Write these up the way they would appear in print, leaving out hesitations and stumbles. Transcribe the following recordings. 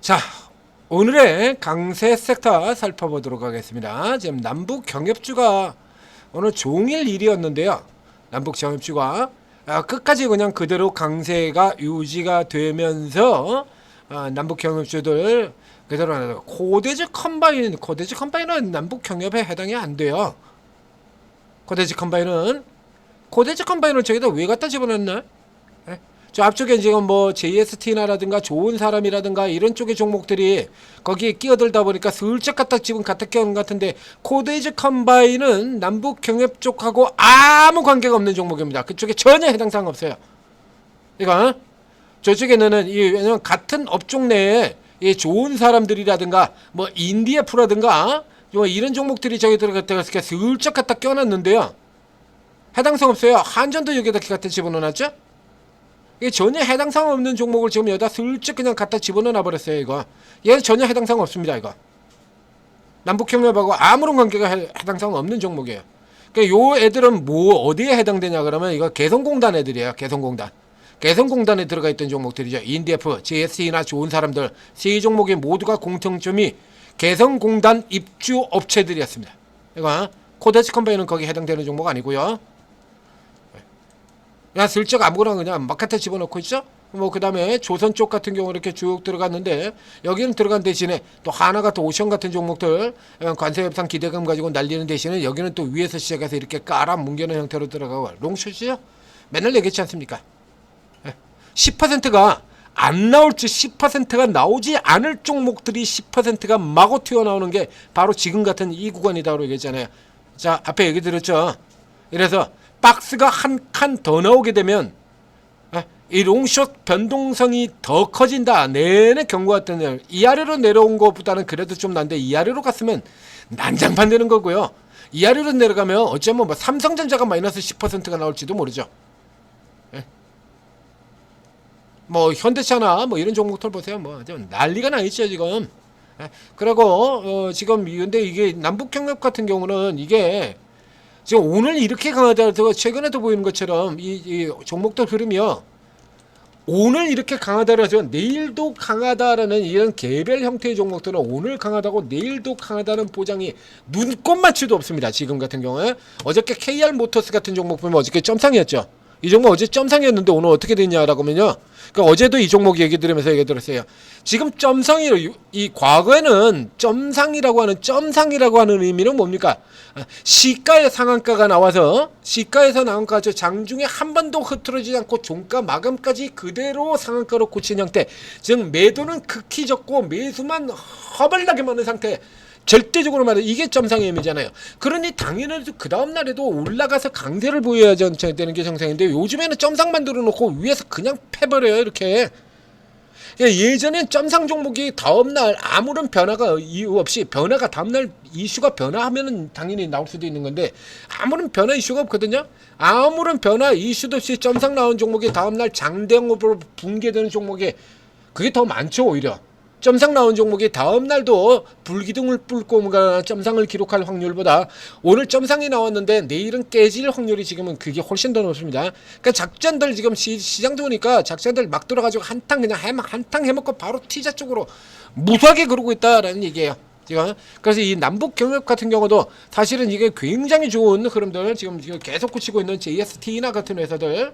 자, 오늘의 강세 섹터 살펴보도록 하겠습니다. 지금 남북 경협주가 오늘 종일 일이었는데요. 남북 경협주가 끝까지 그냥 그대로 강세가 유지가 되면서 남북 경협주들 그대로 코데즈 컴바인은 남북 경협에 해당이 안 돼요. 코데즈 컴바인을 저기다 왜 갖다 집어넣나? 저 앞쪽에 지금 뭐 JST나라든가 좋은 사람이라든가 이런 쪽의 종목들이 거기에 끼어들다 보니까 슬쩍 갖다 지금 갖다 끼우는 것 같은데, 코데이즈 컴바인은 남북 경협 쪽하고 아무 관계가 없는 종목입니다. 그쪽에 전혀 해당 사항 없어요. 이거 저쪽에는 왜냐면 같은 업종 내에 이 좋은 사람들이라든가 뭐 인디에프라든가 뭐 이런 종목들이 저기 들어갔다가 슬쩍 갖다 껴놨는데요. 해당성 없어요. 한전도 여기다 갖다 집어넣어놨죠. 이게 전혀 해당사항 없는 종목을 지금 여기다 슬쩍 그냥 갖다 집어넣어 버렸어요. 이거 얘는 전혀 해당사항 없습니다. 이거 남북협력하고 아무런 관계가 해당사항 없는 종목이에요. 그러니까 요 애들은 뭐 어디에 해당되냐 그러면 이거 개성공단 애들이에요. 개성공단에 들어가 있던 종목들이죠. 인디에프, JST나 좋은 사람들 세 종목의 모두가 공통점이 개성공단 입주 업체들이었습니다. 이거 코데스 컴바인은 거기 해당되는 종목 아니고요. 그냥 슬쩍 아무거나 그냥 막 갖다 집어넣고 있죠. 뭐 그 다음에 조선 쪽 같은 경우 이렇게 쭉 들어갔는데, 여기는 들어간 대신에 또 하나 같은 오션 같은 종목들 관세 협상 기대감 가지고 날리는 대신에 여기는 또 위에서 시작해서 이렇게 깔아 뭉개는 형태로 들어가고 롱숏이죠. 맨날 얘기했지 않습니까? 10%가 안 나올지 10%가 나오지 않을 종목들이 10%가 마구 튀어나오는 게 바로 지금 같은 이 구간이다고 얘기했잖아요. 자, 앞에 얘기 들었죠. 이래서 박스가 한 칸 더 나오게 되면 이 롱숏 변동성이 더 커진다. 내내 경고했던 이 아래로 내려온 것보다는 그래도 좀 난데, 이 아래로 갔으면 난장판 되는 거고요. 이 아래로 내려가면 어쩌면 뭐 삼성전자가 마이너스 10%가 나올지도 모르죠. 뭐 현대차나 뭐 이런 종목들 보세요. 뭐 난리가 나 있죠 지금. 그리고 지금 근데 이게 남북경협 같은 경우는 이게 지금 오늘 이렇게 강하다고 최근에도 보이는 것처럼 이 종목들 흐름이요. 오늘 이렇게 강하다고 해서 내일도 강하다라는 이런 개별 형태의 종목들은 오늘 강하다고 내일도 강하다는 보장이 눈꼽만치도 없습니다. 지금 같은 경우에 어저께 KR모터스 같은 종목 보면 어저께 점상이었죠. 이 종목 어제 점상이었는데 오늘 어떻게 됐냐라고 하면요. 그러니까 어제도 이 종목 얘기 들으면서 얘기 들었어요. 지금 점상이, 이 과거에는 점상이라고 하는 의미는 뭡니까? 시가의 상한가가 나와서 시가에서 나온 가죠. 장중에 한 번도 흐트러지지 않고 종가 마감까지 그대로 상한가로 고친 형태. 즉 매도는 극히 적고 매수만 허벌나게 많은 상태. 절대적으로 말해 이게 점상의 의미잖아요. 그러니 당연히 그 다음 날에도 올라가서 강세를 보여야 되는 게 정상인데, 요즘에는 점상 만들어 놓고 위에서 그냥 패버려요. 이렇게. 예전엔 점상 종목이 다음날 아무런 변화가 이유 없이, 변화가 다음날 이슈가 변화하면은 당연히 나올 수도 있는 건데 아무런 변화 이슈가 없거든요. 아무런 변화 이슈도 없이 점상 나온 종목이 다음날 장대형으로 붕괴되는 종목이 그게 더 많죠. 오히려 점상 나온 종목이 다음날도 불기둥을 뚫고 뭔가 점상을 기록할 확률보다 오늘 점상이 나왔는데 내일은 깨질 확률이 지금은 그게 훨씬 더 높습니다. 그러니까 작전들 지금 시장도 보니까 작전들 막 들어가지고 한탕 그냥 한탕 해먹고 바로 T자 쪽으로 무수하게 그러고 있다라는 얘기예요. 지금 그래서 이 남북 경협 같은 경우도 사실은 이게 굉장히 좋은 흐름들 지금 계속 굳히고 있는 JST나 같은 회사들.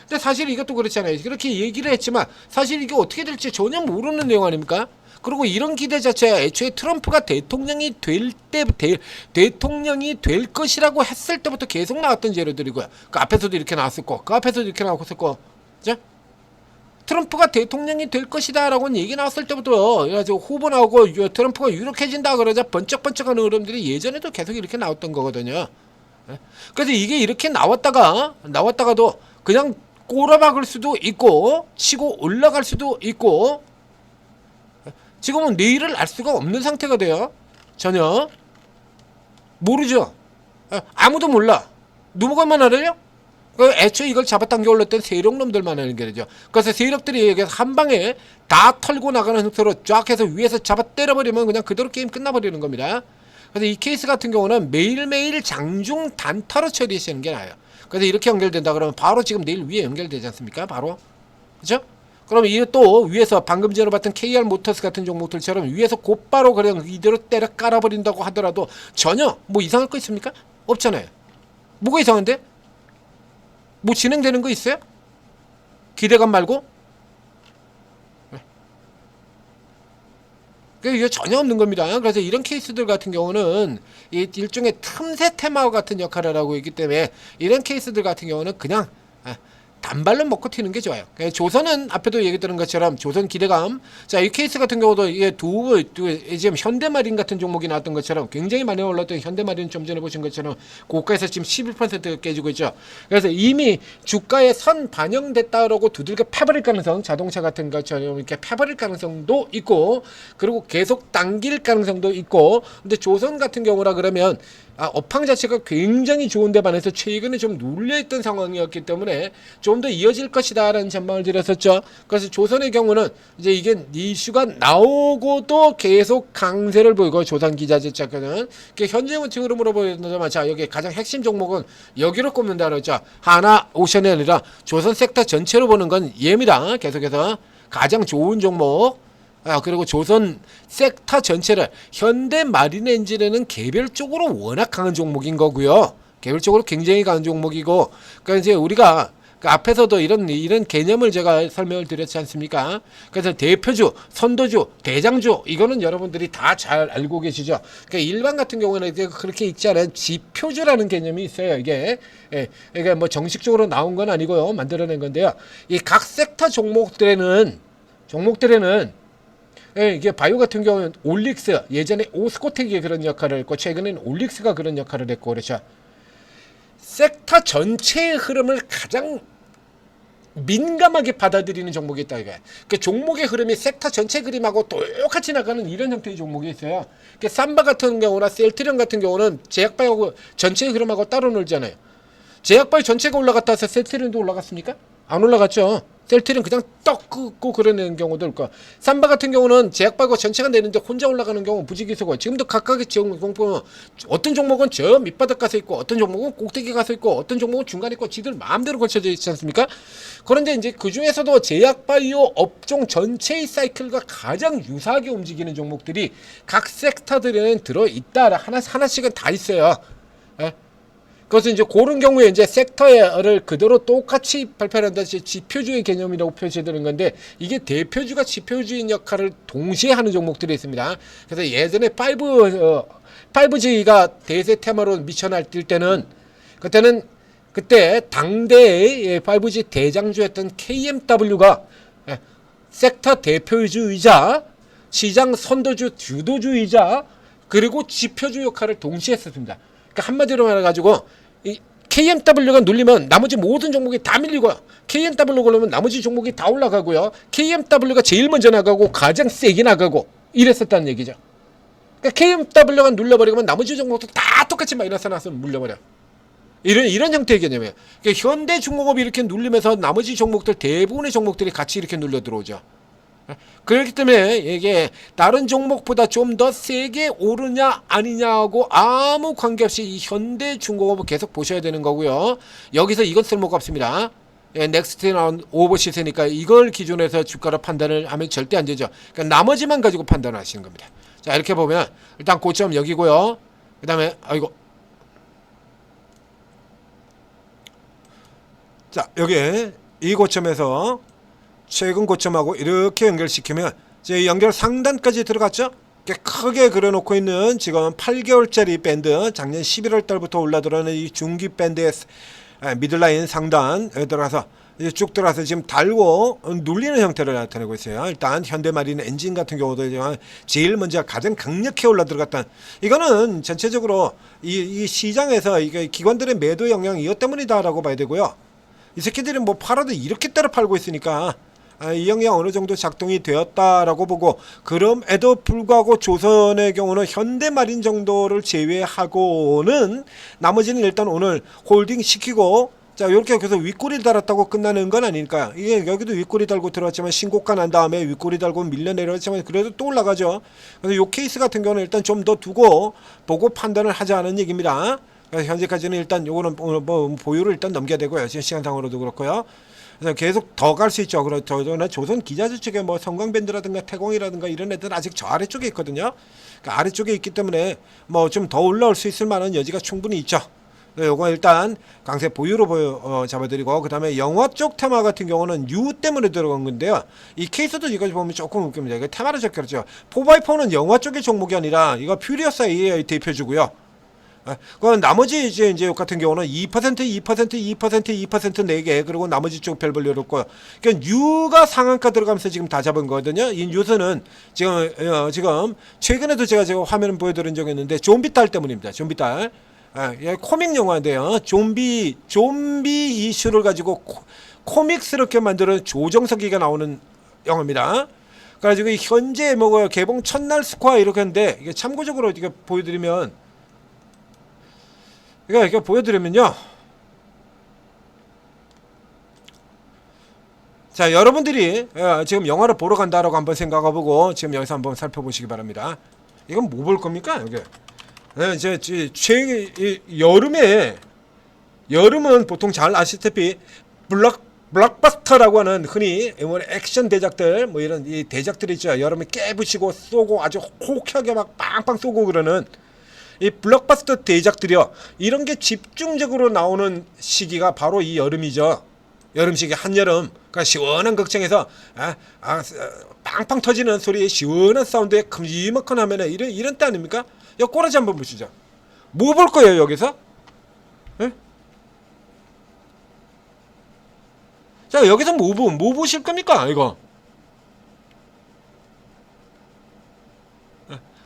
근데 사실 이것도 그렇잖아요. 그렇게 얘기를 했지만 사실 이게 어떻게 될지 전혀 모르는 내용 아닙니까? 그리고 이런 기대 자체가 애초에 트럼프가 대통령이 될 것이라고 했을 때부터 계속 나왔던 재료들이고요. 그 앞에서도 이렇게 나왔었고, 그 앞에서도 이렇게 나왔었고, 그죠? 트럼프가 대통령이 될 것이다라고 얘기 나왔을 때부터 그래가지고 후보 나오고 트럼프가 유력해진다 그러자 번쩍번쩍하는 흐름들이 예전에도 계속 이렇게 나왔던 거거든요. 그래서 이게 이렇게 나왔다가도 그냥 꼬라박을 수도 있고 치고 올라갈 수도 있고, 지금은 내일을 알 수가 없는 상태가 돼요. 전혀 모르죠. 아무도 몰라. 누구만 알아요? 애초에 이걸 잡아당겨 올렸던 세력놈들만 하는 게 되죠. 그래서 세력들이 한 방에 다 털고 나가는 형태로 쫙 해서 위에서 잡아 때려버리면 그냥 그대로 게임 끝나버리는 겁니다. 그래서 이 케이스 같은 경우는 매일매일 장중 단타로 처리하시는 게 나아요. 그래서 이렇게 연결된다 그러면 바로 지금 내일 위에 연결되지 않습니까? 바로. 그죠? 그럼 이게 또 위에서 방금 전에 봤던 KR 모터스 같은 종목들처럼 위에서 곧바로 그냥 이대로 때려 깔아버린다고 하더라도 전혀 뭐 이상할 거 있습니까? 없잖아요. 뭐가 이상한데? 뭐 진행되는 거 있어요? 기대감 말고? 이게 전혀 없는 겁니다. 그래서 이런 케이스들 같은 경우는 이 일종의 틈새 테마 같은 역할을 하고 있기 때문에 이런 케이스들 같은 경우는 그냥 단발로 먹고 튀는 게 좋아요. 조선은 앞에도 얘기 드린 것처럼 조선 기대감. 자, 이 케이스 같은 경우도 이게 지금 현대마린 같은 종목이 나왔던 것처럼 굉장히 많이 올랐던 현대마린 좀 전에 보신 것처럼 고가에서 지금 11% 깨지고 있죠. 그래서 이미 주가에 선 반영됐다라고 두들겨 패버릴 가능성, 자동차 같은 것처럼 이렇게 패버릴 가능성도 있고, 그리고 계속 당길 가능성도 있고. 근데 조선 같은 경우라 그러면 업황 자체가 굉장히 좋은데 반해서 최근에 좀 눌려있던 상황이었기 때문에 좀 더 이어질 것이다라는 전망을 드렸었죠. 그래서 조선의 경우는 이제 이게 이슈가 나오고도 계속 강세를 보이고, 조선 기자재자는 현재 우측으로 물어보는데만, 자, 여기 가장 핵심 종목은 여기로 꼽는다 그랬죠. 하나 오션이 아니라 조선 섹터 전체로 보는 건 얘입니다. 계속해서 가장 좋은 종목. 그리고 조선 섹터 전체를 현대 마린 엔진에는 개별적으로 워낙 강한 종목인 거고요. 개별적으로 굉장히 강한 종목이고, 그러니까 이제 우리가 그 앞에서도 이런 개념을 제가 설명을 드렸지 않습니까? 그래서 대표주, 선도주, 대장주, 이거는 여러분들이 다 잘 알고 계시죠. 그러니까 일반 같은 경우는 그렇게 읽지 않은 지표주라는 개념이 있어요. 이게 뭐 정식적으로 나온 건 아니고요, 만들어낸 건데요. 이 각 섹터 종목들에는 이게 바이오 같은 경우는 올릭스, 예전에 오스코텍이 그런 역할을 했고, 최근에는 올릭스가 그런 역할을 했고, 그렇죠. 섹터 전체의 흐름을 가장 민감하게 받아들이는 종목이 있다 이거야. 그 종목의 흐름이 섹터 전체 그림하고 똑같이 나가는 이런 형태의 종목이 있어요. 그 삼바 같은 경우나 셀트리온 같은 경우는 제약바이오 전체의 흐름하고 따로 놀잖아요. 제약바이오 전체가 올라갔다 해서 셀트리온도 올라갔습니까? 안 올라갔죠. 셀트리온 그냥 떡 긋고 그러는 경우도 있고, 삼바 같은 경우는 제약바이오 전체가 내리는데 혼자 올라가는 경우 부지기수고, 지금도 각각의 종목 보면 어떤 종목은 저 밑바닥 가서 있고, 어떤 종목은 꼭대기 가서 있고, 어떤 종목은 중간에 있고, 지들 마음대로 걸쳐져 있지 않습니까? 그런데 이제 그 중에서도 제약바이오 업종 전체의 사이클과 가장 유사하게 움직이는 종목들이 각 섹터들에는 들어있다. 하나씩은 다 있어요. 그래서 이제 그런 경우에 이제 섹터를 그대로 똑같이 발표를 한다. 지표주의 개념이라고 표시되는 건데, 이게 대표주가 지표주인 역할을 동시에 하는 종목들이 있습니다. 그래서 예전에 5G가 대세 테마로 미쳐 날뛸 때는, 그때 당대의 5G 대장주였던 KMW가 섹터 대표주이자 시장 선도주, 주도주이자 그리고 지표주 역할을 동시에 했었습니다. 그러니까 한마디로 말해가지고 이 KMW가 눌리면 나머지 모든 종목이 다 밀리고요. KMW가 올라오면 나머지 종목이 다 올라가고요. KMW가 제일 먼저 나가고 가장 세게 나가고 이랬었다는 얘기죠. 그러니까 KMW가 눌려버리면 나머지 종목도 다 똑같이 마이너스 나서 물려버려. 이런 형태의 개념이에요. 그러니까 현대중공업이 이렇게 눌리면서 나머지 종목들, 대부분의 종목들이 같이 이렇게 눌려 들어오죠. 그렇기 때문에 이게 다른 종목보다 좀 더 세게 오르냐 아니냐하고 아무 관계없이 이 현대중공업을 계속 보셔야 되는 거고요. 여기서 이건 쓸모가 없습니다. 넥스트 나온 오버시세니까 이걸 기준으로 해서 주가를 판단을 하면 절대 안 되죠. 그러니까 나머지만 가지고 판단을 하시는 겁니다. 자, 이렇게 보면 일단 고점 여기고요. 그 다음에 자, 여기 이 고점에서 최근 고점하고 이렇게 연결시키면 이제 연결 상단까지 들어갔죠. 크게 그려놓고 있는 지금 8개월짜리 밴드, 작년 11월 달부터 올라들어오는 이 중기 밴드의 미들라인 상단에 들어가서 이제 쭉 들어가서 지금 달고 눌리는 형태를 나타내고 있어요. 일단 현대마린 엔진 같은 경우도 제일 먼저 가장 강력히 올라 들어갔던, 이거는 전체적으로 이 시장에서 이게 기관들의 매도 영향이 이것 때문이다라고 봐야 되고요. 이 새끼들이 뭐 팔아도 이렇게 따라 팔고 있으니까 이 영향 어느 정도 작동이 되었다라고 보고, 그럼에도 불구하고 조선의 경우는 현대마린 정도를 제외하고는 나머지는 일단 오늘 홀딩 시키고, 자, 이렇게 계속 윗꼬리 달았다고 끝나는 건 아닐까요? 이게 여기도 윗꼬리 달고 들어왔지만 신고가 난 다음에 윗꼬리 달고 밀려 내려왔지만 그래도 또 올라가죠. 그래서 이 케이스 같은 경우는 일단 좀 더 두고 보고 판단을 하자는 얘기입니다. 현재까지는 일단 요거는 뭐 보유를 일단 넘겨야 되고요. 지금 시간상으로도 그렇고요. 그래서 계속 더 갈 수 있죠. 그렇죠. 조선 기자재 쪽에 뭐 성광밴드라든가 태공이라든가 이런 애들 아직 저 아래쪽에 있거든요. 그러니까 아래쪽에 있기 때문에 뭐 좀 더 올라올 수 있을 만한 여지가 충분히 있죠. 요거 일단 강세 보유로 잡아드리고, 그 다음에 영화 쪽 테마 같은 경우는 U 때문에 들어간 건데요. 이 케이스도 이거 보면 조금 웃깁니다. 이거 테마로 적혀있죠. 4x4는 영화 쪽의 종목이 아니라 이거 퓨리어스 AI 대표주고요. 그건 나머지 이제 같은 경우는 2%, 2%, 2%, 2% 4개, 그리고 나머지 쪽 별별 열었고요. 그러니까 U가 상한가 들어가면서 지금 다 잡은 거거든요. 이 뉴스는 지금 최근에도 제가 화면을 보여드린 적이 있는데 좀비 딸 때문입니다. 좀비 딸. 코믹 영화인데요. 좀비 이슈를 가지고 코믹스럽게 만드는 조정석이가 나오는 영화입니다. 그래가지고 현재 뭐 개봉 첫날 스코어 이렇게 했는데, 이게 참고적으로 이게 보여드리면, 이거 보여드리면요. 자, 여러분들이 지금 영화를 보러 간다라고 한번 생각해보고 지금 여기서 한번 살펴보시기 바랍니다. 이건 뭐 볼 겁니까? 이게 여름은 보통 잘 아시다시피 블록버스터라고 하는 흔히 액션 대작들, 뭐 이런 이 대작들이 있죠. 여름에 깨부시고 쏘고 아주 호쾌하게 막 빵빵 쏘고 그러는 이 블록버스터 대작들이요. 이런 게 집중적으로 나오는 시기가 바로 이 여름이죠. 여름 시기, 한여름. 그러니까 시원한 극장에서 빵빵 터지는 소리, 시원한 사운드에 큼지막한 화면에 이런 때 아닙니까? 야, 꼬라지 한번 보시죠. 뭐 볼 거예요, 여기서? 에? 자, 여기서 뭐 보실 겁니까, 이거?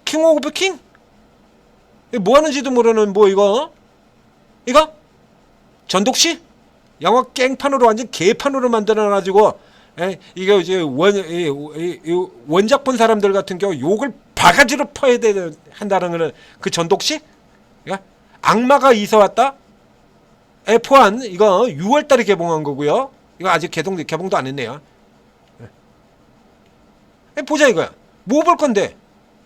킹 오브 킹? 뭐 하는지도 모르는 이거? 전독시? 영화 깽판으로 완전 개판으로 만들어가지고, 이게 이제 원작 본 사람들 같은 경우 욕을 바가지로 퍼야 한다는 거는 그 전독시? 악마가 이사 왔다? F1 이거 6월달에 개봉한 거고요. 이거 아직 개봉도 안 했네요. 보자 이거야. 뭐 볼 건데?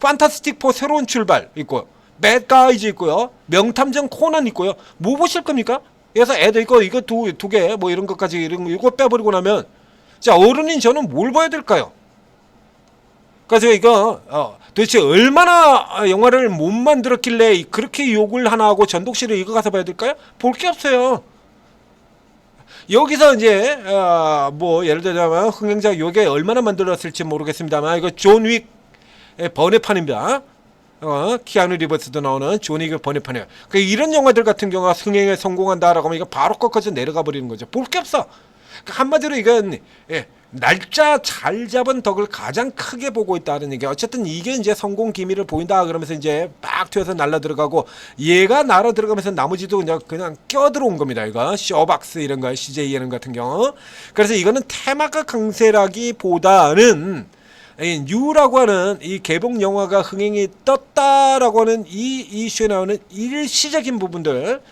판타스틱 4 새로운 출발 있고요. 배드가이즈 있고요. 명탐정 코난 있고요. 뭐 보실 겁니까? 그래서 애들 이거 두 개 뭐 이런 것까지 이거 빼버리고 나면, 자, 어른인 저는 뭘 봐야 될까요? 그래서 이거 도대체 얼마나 영화를 못 만들었길래 그렇게 욕을 하나 하고 전독시를 이거 가서 봐야 될까요? 볼 게 없어요. 여기서 이제 뭐 예를 들자면 흥행작 요게 얼마나 만들었을지 모르겠습니다만, 이거 존 윅 번외판입니다. 키아누 리버스도 나오는 존 윅의 번외판이에요. 이런 영화들 같은 경우가 흥행에 성공한다라고 하면 이거 바로 꺾어서 내려가 버리는 거죠. 볼 게 없어. 한마디로 이건 날짜 잘 잡은 덕을 가장 크게 보고 있다는 얘기. 어쨌든 이게 이제 성공 기미를 보인다 그러면서 이제 막 튀어서 날라 들어가고, 얘가 날아 들어가면서 나머지도 그냥 껴 들어온 겁니다. 이거 쇼박스 이런 거, CJ 이런 같은 경우. 그래서 이거는 테마가 강세라기보다는 뉴라고 하는 이 개봉 영화가 흥행이 떴다라고 하는 이 이슈에 나오는 일시적인 부분들,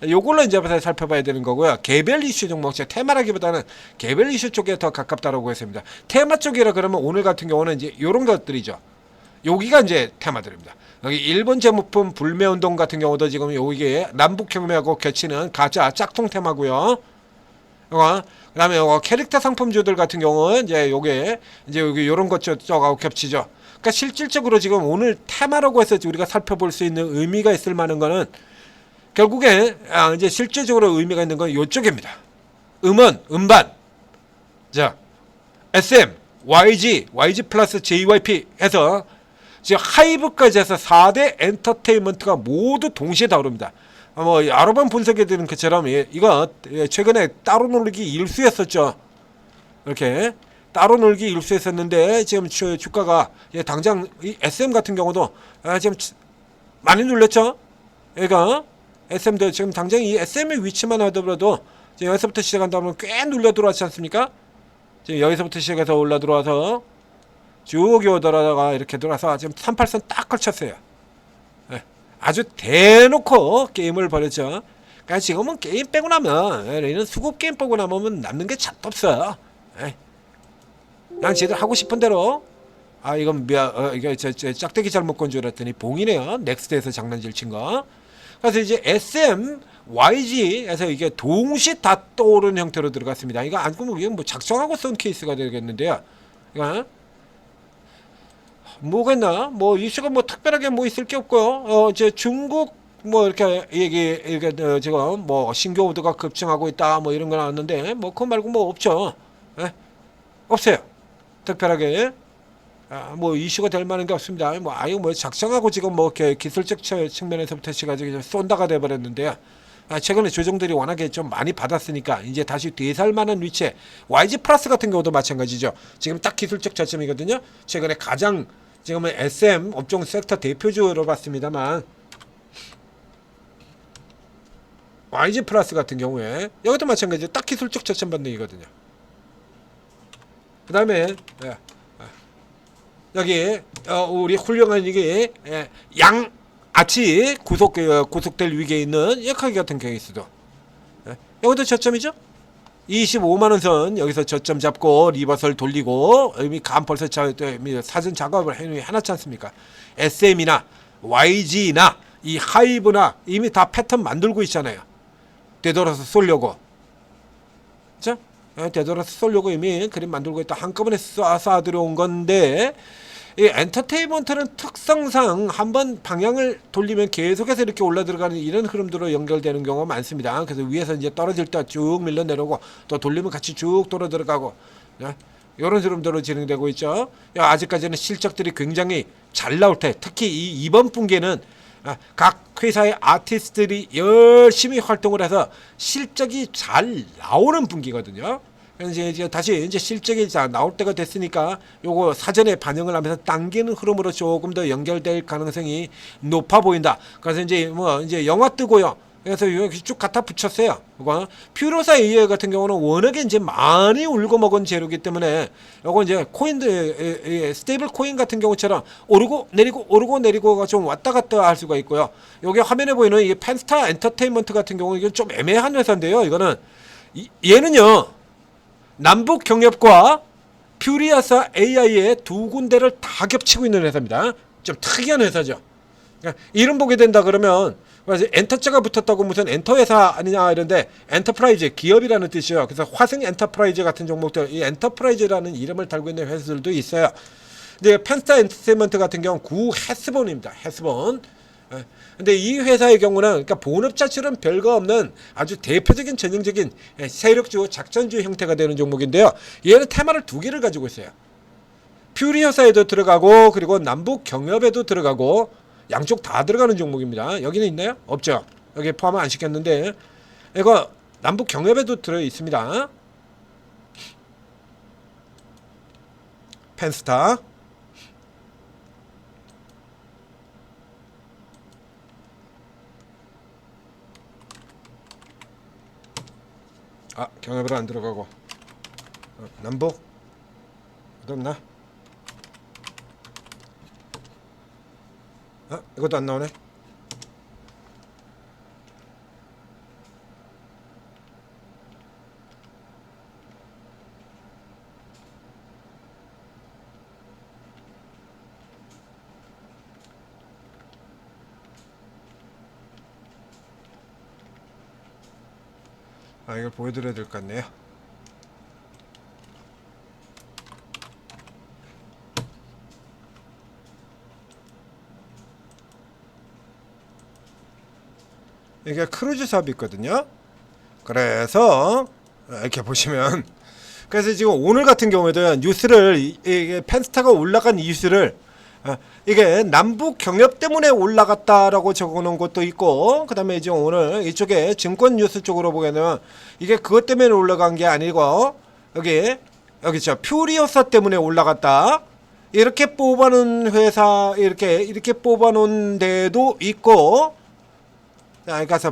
요걸로 이제 살펴봐야 되는 거고요. 개별 이슈 종목, 테마라기보다는 개별 이슈 쪽에 더 가깝다라고 했습니다. 테마 쪽이라 그러면 오늘 같은 경우는 이제 요런 것들이죠. 여기가 이제 테마들입니다. 여기 일본 제목품 불매운동 같은 경우도 지금 여기에 남북혁명하고 겹치는 가짜 짝퉁 테마고요. 그 다음에 캐릭터 상품주들 같은 경우는 이제 요게 이제 여기 요런 것 쪽하고 겹치죠. 그러니까 실질적으로 지금 오늘 테마라고 해서 우리가 살펴볼 수 있는 의미가 있을 만한 거는 결국에 이제 실제적으로 의미가 있는 건 요쪽입니다. 음반. 자, SM, YG 플러스 JYP 해서 지금 하이브까지 해서 4대 엔터테인먼트가 모두 동시에 다룹니다. 뭐 여러 번 분석해 드린 것처럼 이거 최근에 따로 놀기 일수였었죠. 이렇게 따로 놀기 일수했었는데 지금 주가가 당장 이 SM 같은 경우도 지금 많이 눌렸죠. 그러니까 SM도 지금 당장 이 SM의 위치만 하더라도 지금 여기서부터 시작한다면 꽤 눌려 들어왔지 않습니까? 지금 여기서부터 시작해서 올라 들어와서 쭉 오다가 이렇게 들어와서 지금 38선 딱 걸쳤어요. 아주 대놓고 게임을 벌였죠. 그러니까 지금은 게임 빼고 나면, 이런 수급 게임 빼고 나면 남는 게 잣도 없어. 그냥 지들 하고 싶은 대로, 이건 이게 짝대기 잘못 건 줄 알았더니 봉이네요. 넥스트에서 장난질 친 거. 그래서 이제 SM, YG에서 이게 동시 다 떠오르는 형태로 들어갔습니다. 이거 안 그러면 이게 뭐 작성하고 쓴 케이스가 되겠는데요. 이거 뭐겠나? 뭐 이슈가 뭐 특별하게 뭐 있을 게 없고요. 이제 중국 뭐 이렇게 이게 지금 뭐 신규 오더가 급증하고 있다 뭐 이런 거 나왔는데 뭐 그거 말고 뭐 없죠. 예? 없어요. 특별하게 뭐 이슈가 될 만한 게 없습니다. 뭐 아유 뭐 작성하고 지금 뭐 이렇게 기술적 측면에서부터 시가지고 쏜다가 돼 버렸는데요. 최근에 조정들이 워낙에 좀 많이 받았으니까 이제 다시 되살 만한 위치에 YG 플러스 같은 경우도 마찬가지죠. 지금 딱 기술적 저점이거든요. 최근에 가장 지금은 SM 업종 섹터 대표주로 봤습니다만 YG 플러스 같은 경우에 여기도 마찬가지죠. 딱 기술적 저점 반등이거든요. 그 다음에 여기 우리 훌륭한 이게 양아치 구속될 위기에 있는 약하기 같은 케이스도 여기도 저점이죠. 25만원 선 여기서 저점 잡고 리버설 돌리고 이미 벌써 사전 작업을 해놨지 않습니까? SM이나 YG나 이 하이브나 이미 다 패턴 만들고 있잖아요. 되돌아서 쏠려고. 그죠? 되돌아서 쏠려고 이미 그림 만들고 있다. 한꺼번에 쏴 들어온 건데 이 엔터테인먼트는 특성상 한번 방향을 돌리면 계속해서 이렇게 올라 들어가는 이런 흐름들로 연결되는 경우가 많습니다. 그래서 위에서 이제 떨어질 때 쭉 밀려 내려오고 또 돌리면 같이 쭉 돌아 들어가고 이런 흐름대로 진행되고 있죠. 아직까지는 실적들이 굉장히 잘 나올 때 특히 이번 분기에는 각 회사의 아티스트들이 열심히 활동을 해서 실적이 잘 나오는 분기거든요. 그래서 이제 다시 이제 실적이 나올 때가 됐으니까 요거 사전에 반영을 하면서 당기는 흐름으로 조금 더 연결될 가능성이 높아 보인다. 그래서 이제 뭐 이제 영화 뜨고요. 그래서 여기 쭉 갖다 붙였어요. 이거 퓨로사 AI 같은 경우는 워낙에 이제 많이 울고 먹은 재료기 때문에 요거 이제 코인들 스테이블 코인 같은 경우처럼 오르고 내리고가 좀 왔다 갔다 할 수가 있고요. 여기 화면에 보이는 이 펜스타 엔터테인먼트 같은 경우는 이게 좀 애매한 회사인데요. 이거는 얘는요. 남북 경협과 퓨리아사 AI의 두 군데를 다 겹치고 있는 회사입니다. 좀 특이한 회사죠. 그러니까 이름 보게 된다 그러면 엔터자가 붙었다고 무슨 엔터 회사 아니냐 이런데 엔터프라이즈 기업이라는 뜻이에요. 그래서 화승 엔터프라이즈 같은 종목들 이 엔터프라이즈라는 이름을 달고 있는 회사들도 있어요. 근데 펜스타 엔터테인먼트 같은 경우는 구 헤스본입니다. 헤스본. 근데 이 회사의 경우는 그러니까 본업자처럼 별거 없는 아주 대표적인 전형적인 세력주 작전주 형태가 되는 종목인데요. 얘는 테마를 두 개를 가지고 있어요. 퓨리어사에도 들어가고 그리고 남북 경협에도 들어가고 양쪽 다 들어가는 종목입니다. 여기는 있나요? 없죠. 여기 포함 안 시켰는데 이거 남북 경협에도 들어 있습니다. 펜스타. 경협으로 안 들어가고 남북 어딨나? 이것도 안 나오네. 이걸 보여드려야 될 것 같네요. 이게 크루즈 사업이 있거든요. 그래서 이렇게 보시면 그래서 지금 오늘 같은 경우에도 뉴스를 이게 펜스타가 올라간 이유를 이게 남북 경협 때문에 올라갔다라고 적어놓은 것도 있고, 그 다음에 이제 오늘 이쪽에 증권 뉴스 쪽으로 보면은 이게 그것 때문에 올라간 게 아니고 여기 저 퓨리오사 때문에 올라갔다 이렇게 뽑아놓은 회사 이렇게 뽑아놓은 데도 있고,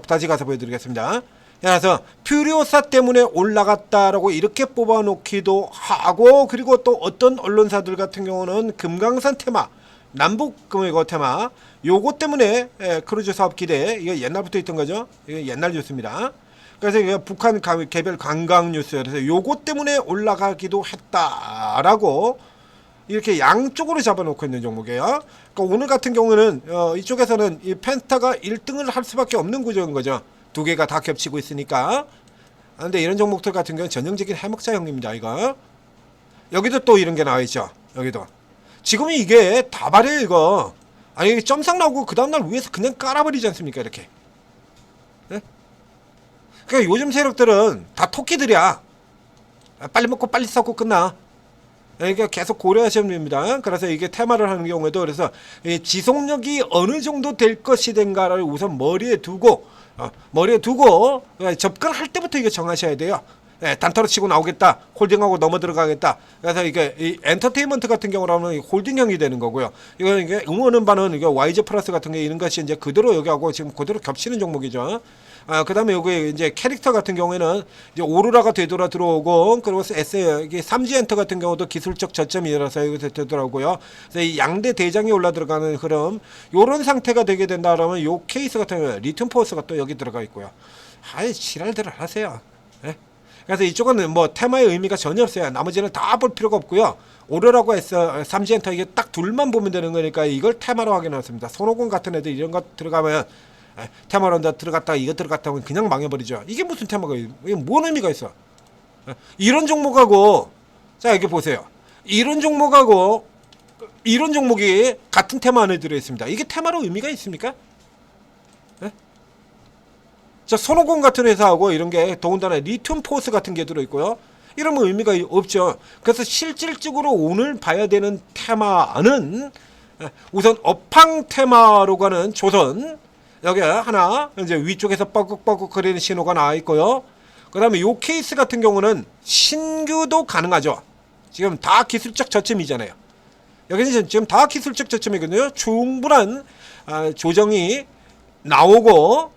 다시 가서 보여드리겠습니다. 그래서 퓨리오사 때문에 올라갔다라고 이렇게 뽑아놓기도 하고, 그리고 또 어떤 언론사들 같은 경우는 금강산 테마, 남북 금융 테마, 요거 때문에 크루즈 사업 기대, 이거 옛날부터 있던 거죠. 이거 옛날 뉴스입니다. 그래서 이게 북한 개별 관광 뉴스, 그래서 요거 때문에 올라가기도 했다라고 이렇게 양쪽으로 잡아놓고 있는 종목이에요. 그러니까 오늘 같은 경우는 이쪽에서는 이 펜스타가 1등을 할 수밖에 없는 구조인 거죠. 두 개가 다 겹치고 있으니까. 근데 이런 종목들 같은 경우는 전형적인 해먹자형입니다. 이거 여기도 또 이런 게 나와 있죠. 여기도 지금 이게 다발이에요. 이거 아니 점상 나오고 그 다음날 위에서 그냥 깔아버리지 않습니까? 이렇게. 네? 그러니까 요즘 세력들은 다 토끼들이야. 빨리 먹고 빨리 싸고 끝나. 그러니까 계속 고려하셔야 됩니다. 그래서 이게 테마를 하는 경우에도 그래서 이 지속력이 어느 정도 될 것이된가를 우선 머리에 두고 접근할 때부터 이거 정하셔야 돼요. 단타로 치고 나오겠다, 홀딩하고 넘어 들어가겠다. 그래서 이게 이 엔터테인먼트 같은 경우라면 홀딩형이 되는 거고요. 이게 응원은 반은 이게 YG 플러스 같은 게 이런 것이 이제 그대로 여기하고 지금 그대로 겹치는 종목이죠. 그다음에 여기 이제 캐릭터 같은 경우에는 이제 오로라가 되돌아 들어오고, 그리고 이게 삼지엔터 같은 경우도 기술적 저점이라서 여기서 되더라고요. 그래서 이 양대 대장이 올라 들어가는 흐름, 요런 상태가 되게 된다라면 요 케이스 같은 경우는 리튬 포스가 또 여기 들어가 있고요. 아이 지랄들 하세요. 네? 그래서 이쪽은 뭐 테마의 의미가 전혀 없어요. 나머지는 다 볼 필요가 없고요. 오로라고 해서 삼지엔터 이게 딱 둘만 보면 되는 거니까 이걸 테마로 확인했습니다. 손오공 같은 애들 이런 거 들어가면 테마로 들어갔다가 이거 들어갔다 하면 그냥 망해버리죠. 이게 무슨 테마가, 이게 뭔 의미가 있어? 이런 종목하고, 자 여기 보세요. 이런 종목하고 이런 종목이 같은 테마 안에 들어있습니다. 이게 테마로 의미가 있습니까? 자 손오공 같은 회사하고 이런 게 더군다나 리튬 포스 같은 게 들어있고요. 이러면 의미가 없죠. 그래서 실질적으로 오늘 봐야 되는 테마는 우선 업황 테마로 가는 조선, 여기 하나 이제 위쪽에서 뻐걱뻐걱 거리는 신호가 나와 있고요. 그 다음에 요 케이스 같은 경우는 신규도 가능하죠. 지금 다 기술적 저점이잖아요. 여기는 지금 다 기술적 저점이거든요. 충분한 조정이 나오고,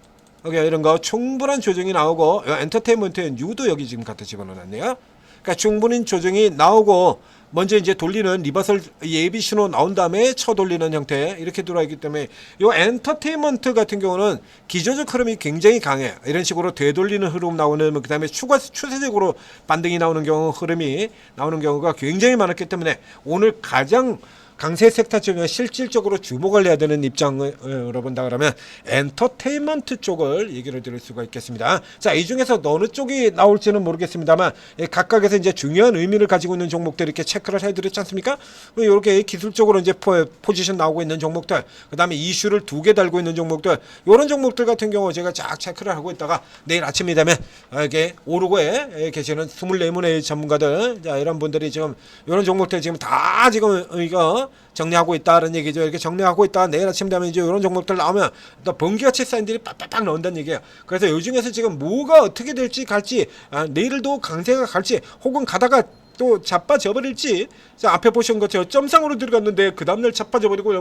여기 이런 거 충분한 조정이 나오고, 엔터테인먼트의 뉴도 여기 지금 갖다 집어넣었네요. 그러니까 충분한 조정이 나오고, 먼저 이제 돌리는 리버설 예비 신호 나온 다음에 쳐 돌리는 형태 이렇게 들어와 있기 때문에 이 엔터테인먼트 같은 경우는 기조적 흐름이 굉장히 강해. 이런 식으로 되돌리는 흐름 나오는, 그 다음에 추세적으로 반등이 나오는 경우, 흐름이 나오는 경우가 굉장히 많았기 때문에 오늘 가장 강세 섹터 중에 실질적으로 주목을 해야 되는 입장으로 본다 그러면 엔터테인먼트 쪽을 얘기를 드릴 수가 있겠습니다. 자, 이 중에서 어느 쪽이 나올지는 모르겠습니다만 각각에서 이제 중요한 의미를 가지고 있는 종목들 이렇게 체크를 해드렸지 않습니까? 이렇게 기술적으로 이제 포지션 나오고 있는 종목들, 그 다음에 이슈를 2개 달고 있는 종목들, 이런 종목들 같은 경우 제가 쫙 체크를 하고 있다가 내일 아침이 되면 이게 오르고에 계시는 24분의 전문가들, 자, 이런 분들이 지금 이런 종목들 지금 다 지금 이거 정리하고 있다는 얘기죠. 이렇게 정리하고 있다. 내일 아침 되면 이제 이런 종목들 나오면 또 번개같이 사인들이 빡빡빡 나온다는 얘기예요. 그래서 이 중에서 지금 뭐가 어떻게 될지 갈지, 내일도 강세가 갈지, 혹은 가다가 또 자빠져 버릴지. 자, 앞에 보신 것처럼 점상으로 들어갔는데 그 다음날 자빠져 버리고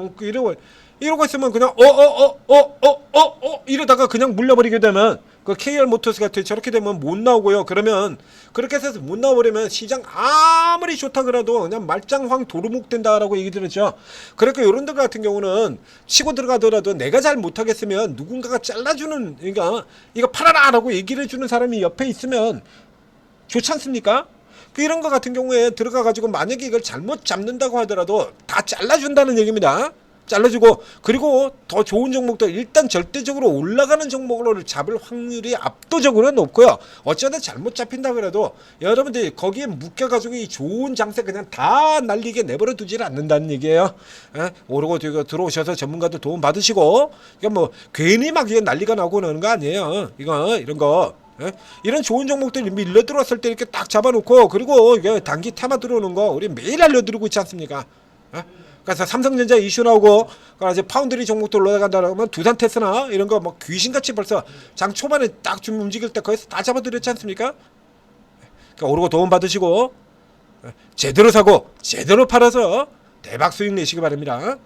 이러고 있으면 그냥 이러다가 그냥 물려버리게 되면, 그 KR 모터스 같은 저렇게 되면 못 나오고요. 그러면 그렇게 해서 못 나와버리면 시장 아무리 좋다 그래도 그냥 말짱황 도루묵 된다라고 얘기 들었죠. 그러니까 이런 데 같은 경우는 치고 들어가더라도 내가 잘 못하겠으면 누군가가 잘라주는, 그러니까 이거 팔아라라고 얘기를 해주는 사람이 옆에 있으면 좋지 않습니까? 이런 거 같은 경우에 들어가가지고 만약에 이걸 잘못 잡는다고 하더라도 다 잘라준다는 얘기입니다. 잘라주고, 그리고 더 좋은 종목들, 일단 절대적으로 올라가는 종목으로 잡을 확률이 압도적으로 높고요. 어쩌다 잘못 잡힌다 그래도 여러분들이 거기에 묶여가지고 이 좋은 장세 그냥 다 날리게 내버려 두지를 않는다는 얘기예요. 오르고 들어오셔서 전문가들 도움 받으시고, 그러니까 뭐 괜히 막 이게 난리가 나고 그러는 거 아니에요. 이런 거. 이런 좋은 종목들이 밀려 들어왔을 때 이렇게 딱 잡아놓고, 그리고 이게 단기 테마 들어오는 거 우리 매일 알려드리고 있지 않습니까? 그래서 삼성전자 이슈 나오고, 이제 파운드리 종목들 올라간다 그러면 두산 테스나 이런 거 뭐 귀신같이 벌써 장 초반에 딱 좀 움직일 때 거기서 다 잡아드렸지 않습니까? 그러니까 오르고 도움 받으시고 제대로 사고 제대로 팔아서 대박 수익 내시기 바랍니다.